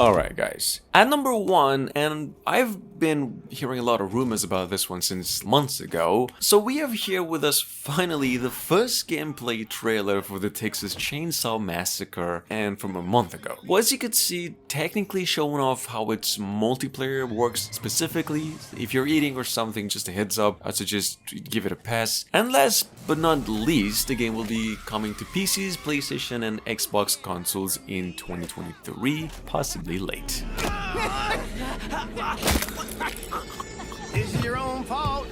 Alright guys, at number 1, and I've been hearing a lot of rumors about this one since months ago, so we have here with us finally the first gameplay trailer for the Texas Chainsaw Massacre, and from a month ago. Well, as you could see, technically showing off how its multiplayer works specifically. If you're eating or something, just a heads up, I'd suggest give it a pass. And last but not least, the game will be coming to PCs, PlayStation and Xbox consoles in 2023, possibly late. It's your own fault.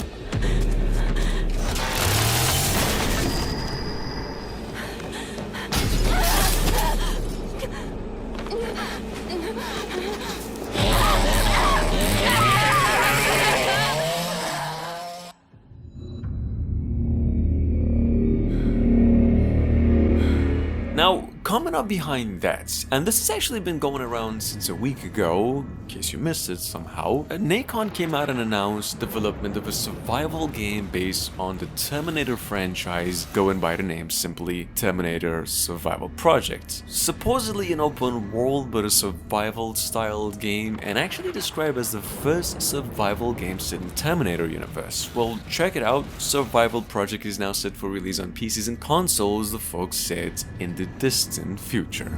Now, coming up behind that, and this has actually been going around since a week ago, in case you missed it somehow, Nacon came out and announced development of a survival game based on the Terminator franchise, going by the name simply Terminator Survival Project. Supposedly an open world but a survival styled game, and actually described as the first survival game set in the Terminator universe. Well, check it out, Survival Project is now set for release on PCs and consoles, the folks said, in the distant future.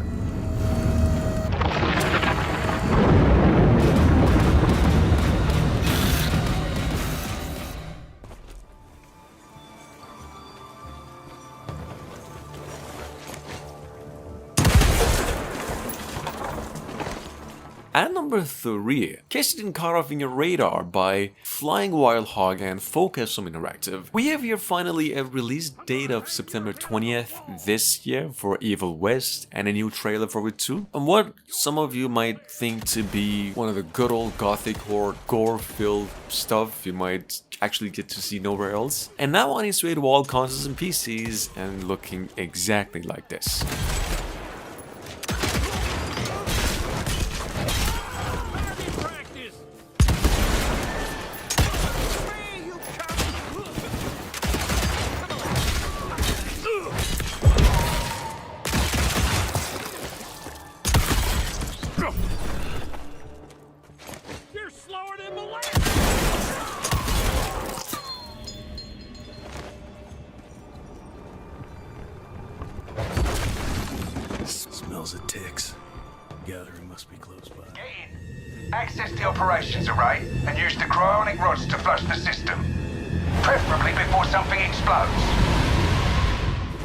At number 3, in case you didn't cut off in your radar by Flying Wild Hog and Focusum Interactive, we have here finally a release date of September 20th this year for Evil West and a new trailer for it too. And what some of you might think to be one of the good old gothic horror gore-filled stuff you might actually get to see nowhere else. And now on its way to all consoles and PCs and looking exactly like this. Smells of ticks. Gathering must be close by. Get in. Access the operations array and use the cryonic rods to flush the system. Preferably before something explodes.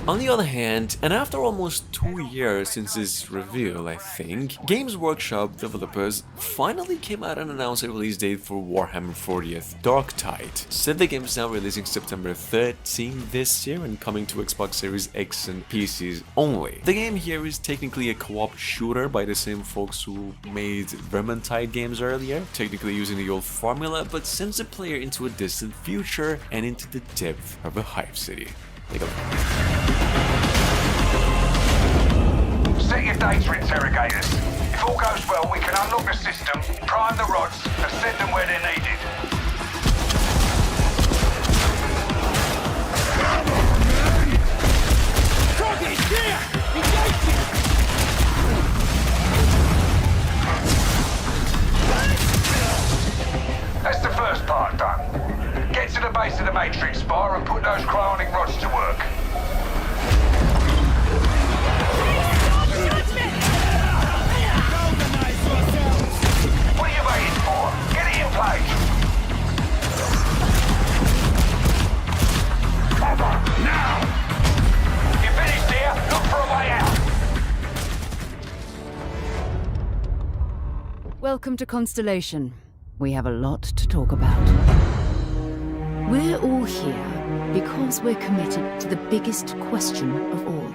On the other hand, and after almost 2 years since this reveal, I think, Games Workshop developers finally came out and announced a release date for Warhammer 40th Darktide. Said the game is now releasing September 13th this year and coming to Xbox Series X and PCs only. The game here is technically a co-op shooter by the same folks who made Vermintide games earlier, technically using the old formula, but sends the player into a distant future and into the depth of a hive city. Take a look. Set your data interrogators. If all goes well, we can unlock the system, prime the rods, and send them where they're needed. Target here! Engaging! That's the first part done. Get to the base of the Matrix bar and put those cryonic rods to work. What are you waiting for? Get it in place! Now! You finished here? Look for a way out! Welcome to Constellation. We have a lot to talk about. We're all here because we're committed to the biggest question of all.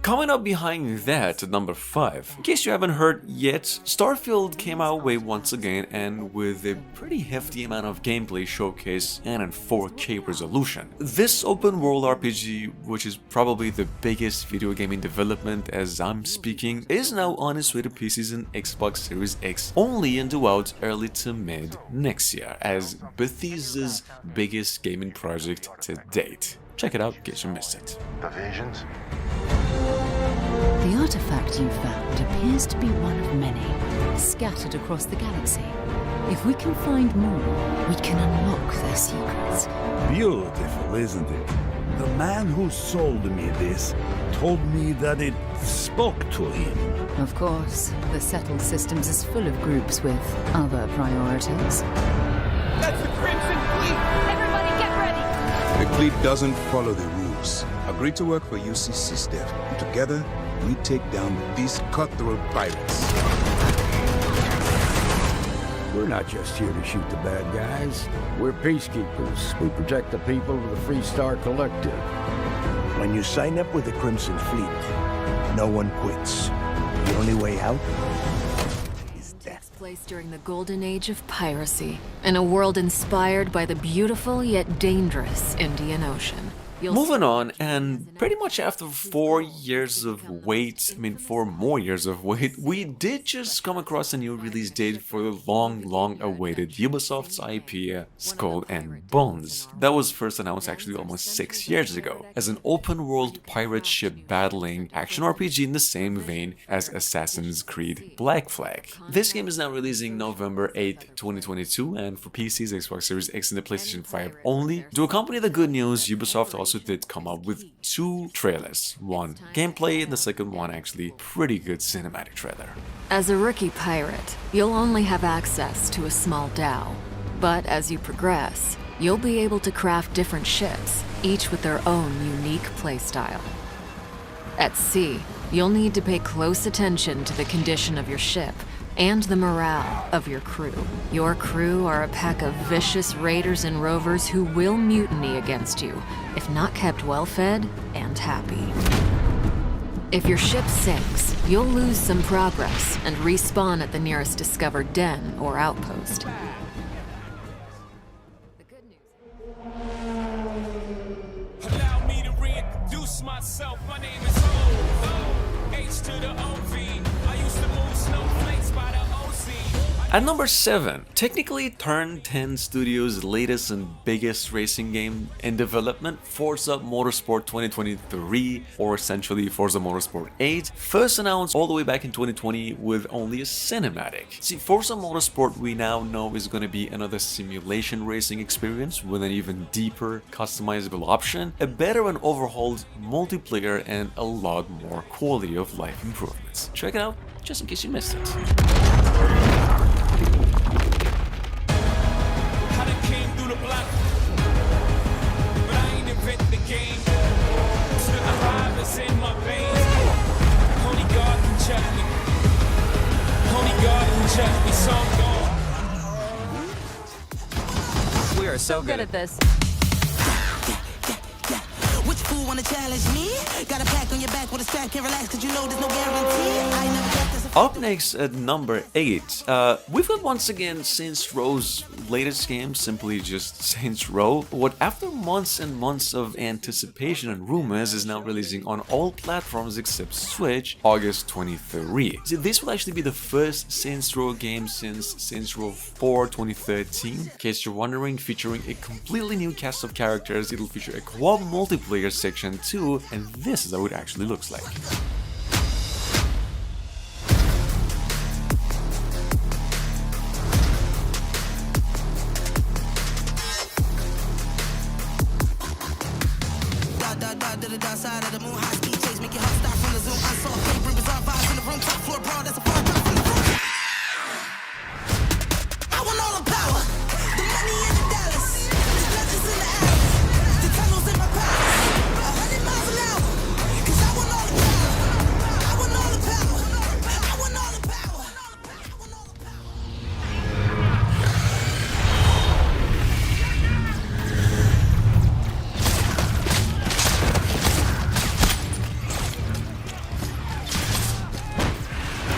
Coming up behind that at number 5, in case you haven't heard yet, Starfield came our way once again and with a pretty hefty amount of gameplay showcase and in 4K resolution. This open world RPG, which is probably the biggest video game in development as I'm speaking, is now on its way to PCs and Xbox Series X only and due out early to mid next year as Bethesda's biggest gaming project to date. Check it out in case you missed it. The visions? The artifact you found appears to be one of many. scattered across the galaxy. If we can find more, we can unlock their secrets. Beautiful, isn't it? The man who sold me this told me that it spoke to him. Of course, the settled systems is full of groups with other priorities. That's the Crimson Fleet! Everybody get ready! The fleet doesn't follow the rules. Agree to work for UCC staff. Together, we take down these cutthroat pirates. We're not just here to shoot the bad guys. We're peacekeepers. We protect the people of the Free Star Collective. When you sign up with the Crimson Fleet, no one quits. The only way out is death. Takes place during the golden age of piracy, in a world inspired by the beautiful yet dangerous Indian Ocean. Moving on, and pretty much after 4 years of wait, 4 more years of wait, we did just come across a new release date for the long awaited Ubisoft's IP, Skull and Bones. That was first announced actually almost 6 years ago, as an open world pirate ship battling action RPG in the same vein as Assassin's Creed Black Flag. This game is now releasing November 8th, 2022, and for PCs, Xbox Series X and the PlayStation 5 only. To accompany the good news, Ubisoft also did come up with 2 trailers. One gameplay, and the second one actually pretty good cinematic trailer. As a rookie pirate, you'll only have access to a small dhow. But as you progress, you'll be able to craft different ships, each with their own unique playstyle. At sea, you'll need to pay close attention to the condition of your ship and the morale of your crew. Your crew are a pack of vicious raiders and rovers who will mutiny against you, if not kept well-fed and happy. If your ship sinks, you'll lose some progress and respawn at the nearest discovered den or outpost. Allow me to reintroduce myself. My name is O, H to the O-V. I used to move snowflakes by the OC. At number 7, technically Turn 10 Studios' latest and biggest racing game in development, Forza Motorsport 2023, or essentially Forza Motorsport 8, first announced all the way back in 2020 with only a cinematic. See, Forza Motorsport we now know is going to be another simulation racing experience with an even deeper customizable option, a better and overhauled multiplayer, and a lot more quality of life improvements. Check it out just in case you missed it. I done came through the block, but I ain't invent the game. Still alive, it's in my veins. Only God can check me. Only God can check me. So I'm gone. We are so good At this. Which fool wanna challenge me? Got a pack on your back with a strap, can't relax cause you know there's no guarantee. I never got this. Up next at number 8, we've got once again Saints Row's latest game, simply just Saints Row, what after months and months of anticipation and rumors is now releasing on all platforms except Switch, August 23. See, this will actually be the first Saints Row game since Saints Row 4 2013. In case you're wondering, featuring a completely new cast of characters, it'll feature a co-op multiplayer section too, and this is how it actually looks like.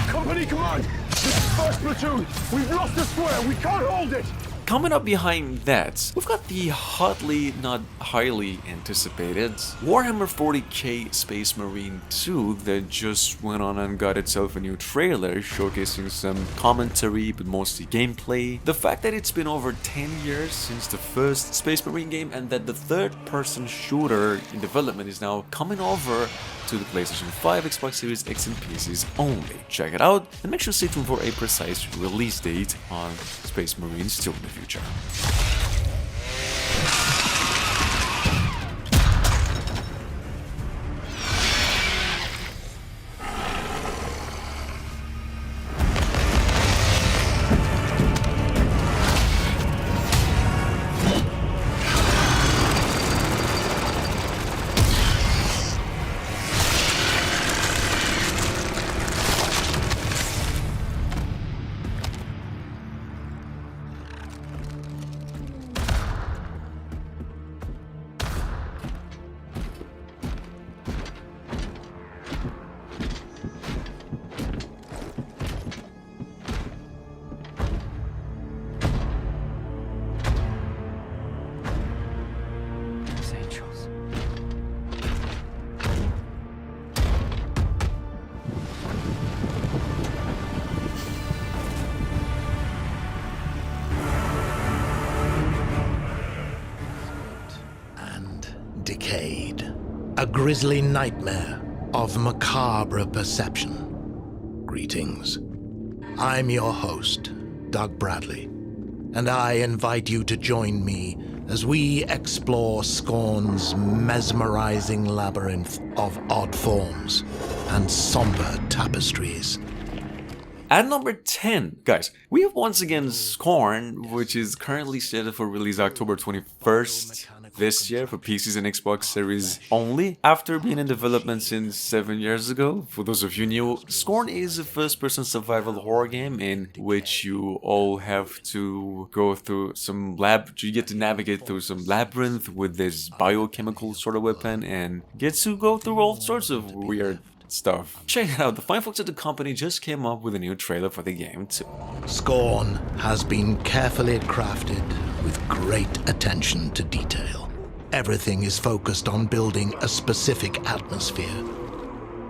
Company command! This is first platoon! We've lost the square! We can't hold it! coming up behind that, we've got the hotly, not highly anticipated Warhammer 40k Space Marine 2 that just went on and got itself a new trailer showcasing some commentary but mostly gameplay. The fact that it's been over 10 years since the first Space Marine game and that the third-person shooter in development is now coming over to the PlayStation 5, Xbox Series X and PCs only. Check it out and make sure to stay tuned for a precise release date on Space Marines 2 in the future. Decayed, a grisly nightmare of macabre perception. Greetings. I'm your host, Doug Bradley, and I invite you to join me as we explore Scorn's mesmerizing labyrinth of odd forms and somber tapestries. At number 10, guys, we have once again Scorn, which is currently scheduled for release October 21st this year for PCs and Xbox Series only, after being in development since 7 years ago. For those of you new, Scorn is a first-person survival horror game in which you all have to go through some you get to navigate through some labyrinth with this biochemical sort of weapon and get to go through all sorts of weird stuff. Check it out, the fine folks at the company just came up with a new trailer for the game too. Scorn has been carefully crafted with great attention to detail. Everything is focused on building a specific atmosphere.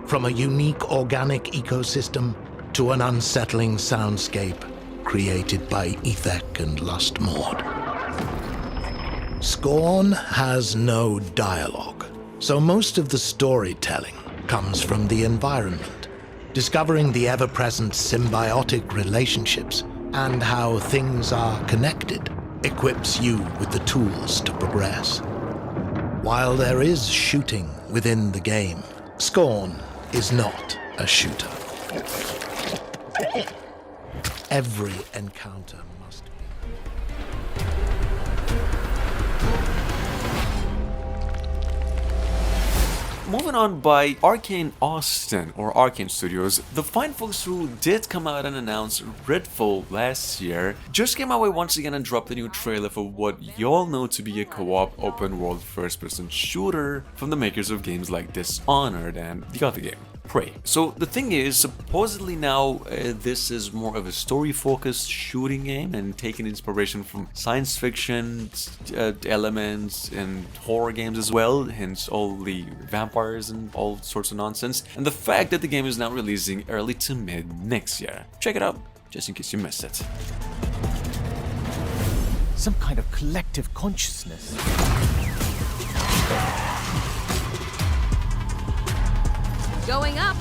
From a unique organic ecosystem to an unsettling soundscape created by Ethek and Lustmord. Scorn has no dialogue, so most of the storytelling comes from the environment, discovering the ever-present symbiotic relationships and how things are connected equips you with the tools to progress. While there is shooting within the game, Scorn is not a shooter. Every encounter must be. Moving on by Arcane Austin, or Arcane Studios, the fine folks who did come out and announce Redfall last year just came out once again and dropped a new trailer for what y'all know to be a co-op open-world first-person shooter from the makers of games like Dishonored and the other game, Prey. So the thing is, supposedly now this is more of a story-focused shooting game and taking inspiration from science fiction elements and horror games as well, hence all the vampires and all sorts of nonsense, and the fact that the game is now releasing early to mid next year. Check it out, just in case you missed it. Some kind of collective consciousness. Going up!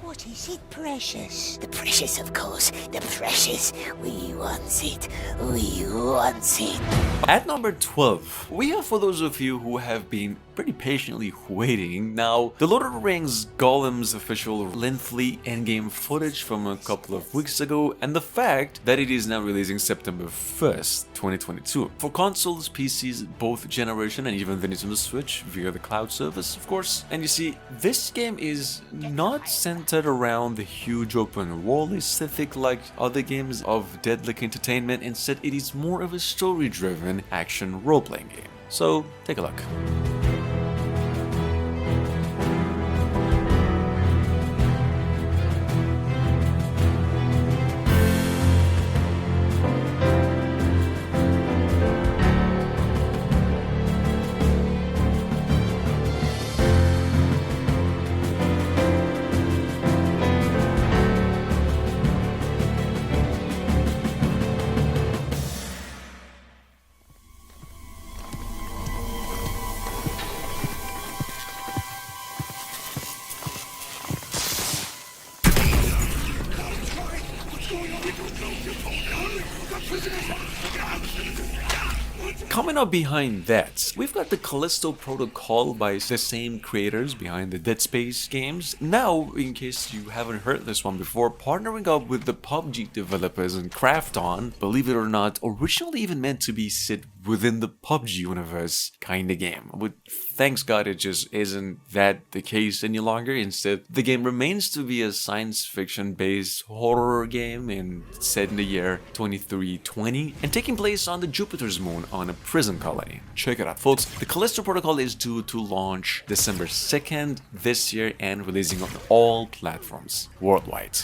What is it, precious? The precious, of course. The precious. We want it. We want it. At number 12, we have, for those of you who have been pretty patiently waiting, now the Lord of the Rings Gollum's official lengthy endgame footage from a couple of weeks ago, and the fact that it is now releasing September 1st, 2022. For consoles, PCs, both generation, and even the Nintendo Switch via the cloud service, of course. And you see, this game is not centered around the huge open world aesthetic like other games of Deadlick Entertainment. Instead, it is more of a story-driven action role-playing game. So, take a look. Coming up behind that, we've got the Callisto Protocol by the same creators behind the Dead Space games. Now, in case you haven't heard this one before, partnering up with the PUBG developers and Krafton, believe it or not, originally even meant to be set within the PUBG universe kind of game. But thanks God it just isn't that the case any longer. Instead, the game remains to be a science fiction based horror game set in the year 2320 and taking place on the Jupiter's moon on a prison colony. Check it out, folks. The Callisto Protocol is due to launch December 2nd this year and releasing on all platforms worldwide.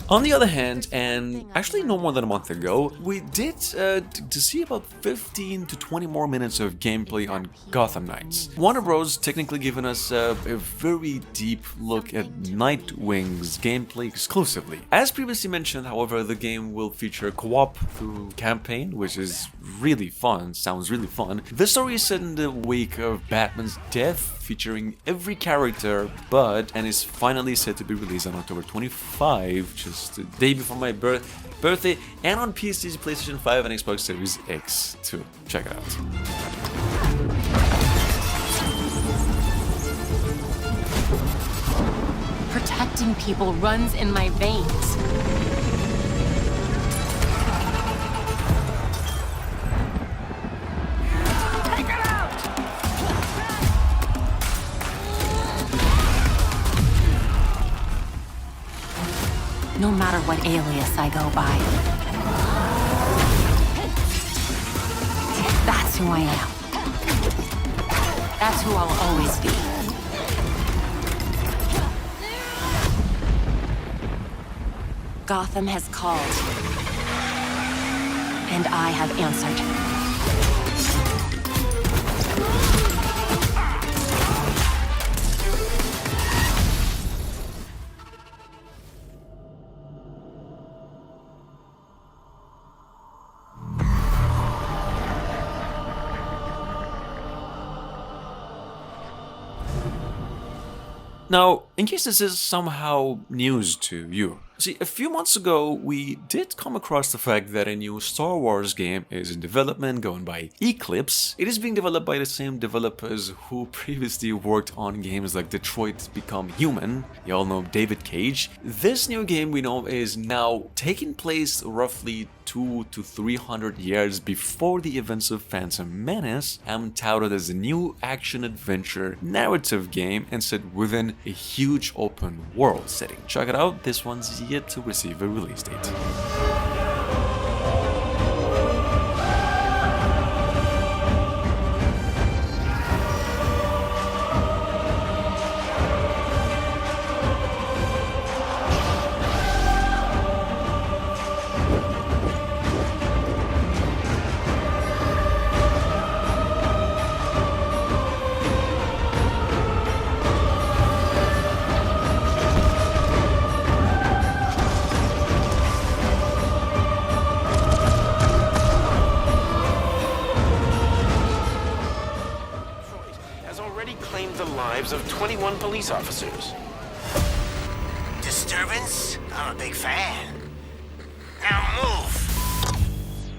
On the other hand, and actually no more than a month ago, we did to see about 15 to 20 more minutes of gameplay on Gotham Knights. Warner Bros. Technically giving us a very deep look at Nightwing's gameplay exclusively. As previously mentioned, however, the game will feature co-op through campaign, which is really fun, sounds really fun. The story is set in the wake of Batman's death, featuring every character and is finally set to be released on October 25, just the day before my birthday, and on PCs, PlayStation 5 and Xbox Series X too. Check it out. Protecting people runs in my veins. No matter what alias I go by. That's who I am. That's who I'll always be. Gotham has called, and I have answered. Now, in case this is somehow news to you, see, a few months ago we did come across the fact that a new Star Wars game is in development going by Eclipse. It is being developed by the same developers who previously worked on games like Detroit Become Human. You all know David Cage. This new game we know is now taking place roughly 200 to 300 years before the events of Phantom Menace, and touted as a new action-adventure narrative game and set within a huge open world setting. Check it out, this one's yet to receive a release date. Of 21 police officers. Disturbance? I'm a big fan. Now move!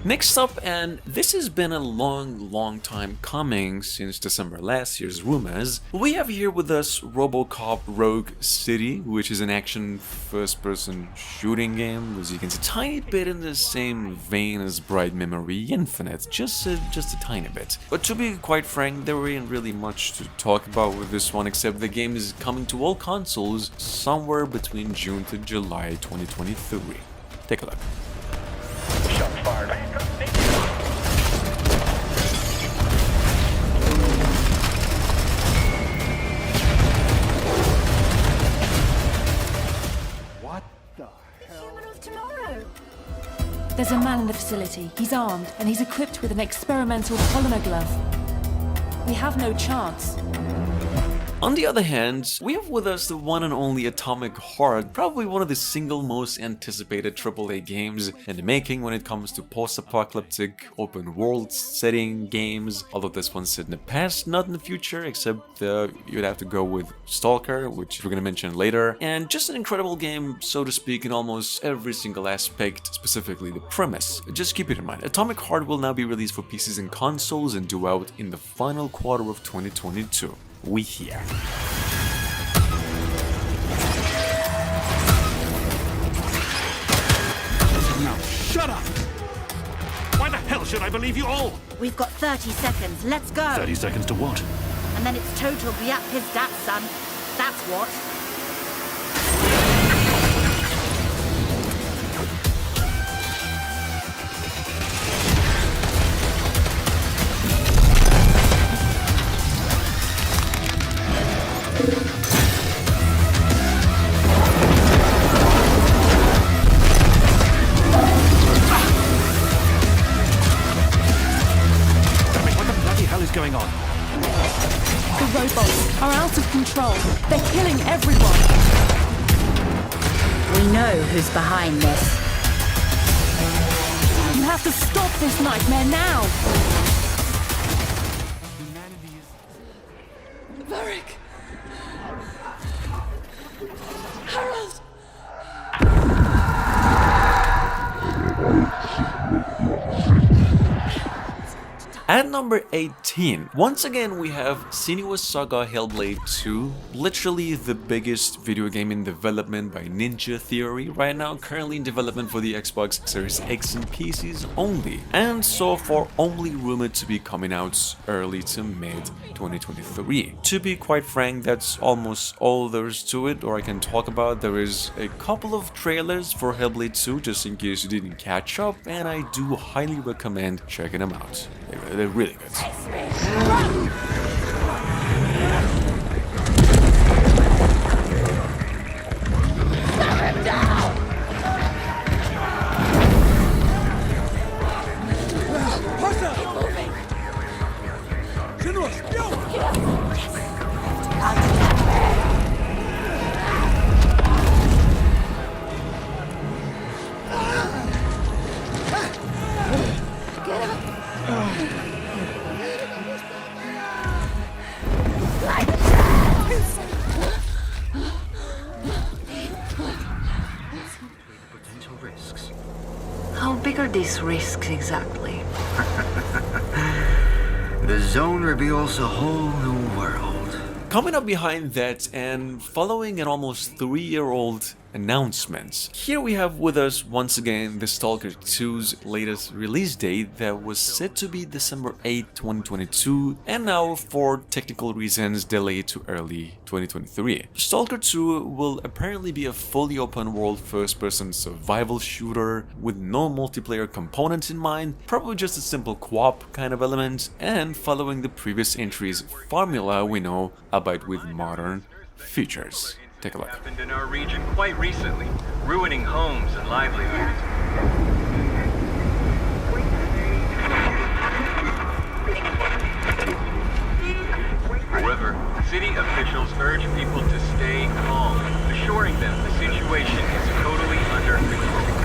Next up, and this has been a long time coming since December last year's rumors, we have here with us RoboCop Rogue City, which is an action first-person shooting game, as you can see, a tiny bit in the same vein as Bright Memory Infinite, just a tiny bit. But to be quite frank, there ain't really much to talk about with this one, except the game is coming to all consoles somewhere between June to July 2023. Take a look. Shots fired. What the hell? Human of tomorrow. There's a man in the facility. He's armed, and he's equipped with an experimental polymer glove. We have no chance. On the other hand, we have with us the one and only Atomic Heart, probably one of the single most anticipated AAA games in the making when it comes to post-apocalyptic open world setting games, although this one's set in the past, not in the future, except you'd have to go with S.T.A.L.K.E.R, which we're gonna mention later, and just an incredible game, so to speak, in almost every single aspect, specifically the premise. Just keep it in mind, Atomic Heart will now be released for PCs and consoles and due out in the final quarter of 2022. We here. Now shut up! Why the hell should I believe you all? We've got 30 seconds. Let's go. 30 seconds to what? And then it's total Biap his dad, son. That's what. Going on? The robots are out of control. They're killing everyone. We know who's behind this. You have to stop this nightmare now. Varric. Harold. At number 18, once again we have Senua Saga Hellblade 2, literally the biggest video game in development by Ninja Theory, right now currently in development for the Xbox Series X and PCs only, and so far only rumored to be coming out early to mid 2023. To be quite frank, that's almost all there is to it, or I can talk about. There is a couple of trailers for Hellblade 2 just in case you didn't catch up, and I do highly recommend checking them out. They're really good. How big are these risks exactly? The zone reveals a whole new world. Coming up behind that and following an almost 3-year-old announcement, here we have with us once again the S.T.A.L.K.E.R 2's latest release date that was set to be December 8, 2022, and now for technical reasons delayed to early 2023. S.T.A.L.K.E.R 2 will apparently be a fully open world first-person survival shooter with no multiplayer components in mind, probably just a simple co-op kind of element, and following the previous entry's formula we know, albeit with modern features. Take a look. Happened in our region quite recently, ruining homes and livelihoods. However, city officials urge people to stay calm, assuring them the situation is totally under control.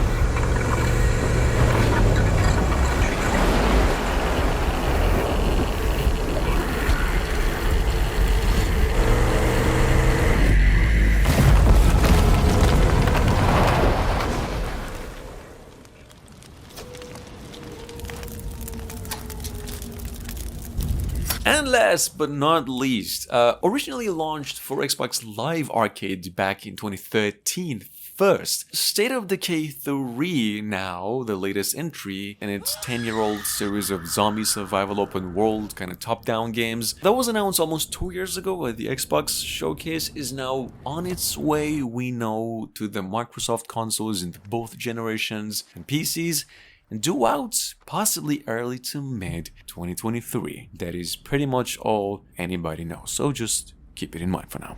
And last but not least, originally launched for Xbox Live Arcade back in 2013 first, State of Decay 3, now the latest entry in its 10-year-old series of zombie survival open world kind of top-down games that was announced almost 2 years ago at the Xbox showcase, is now on its way, we know, to the Microsoft consoles in both generations and PCs, and due out possibly early to mid 2023. That is pretty much all anybody knows, so just keep it in mind for now.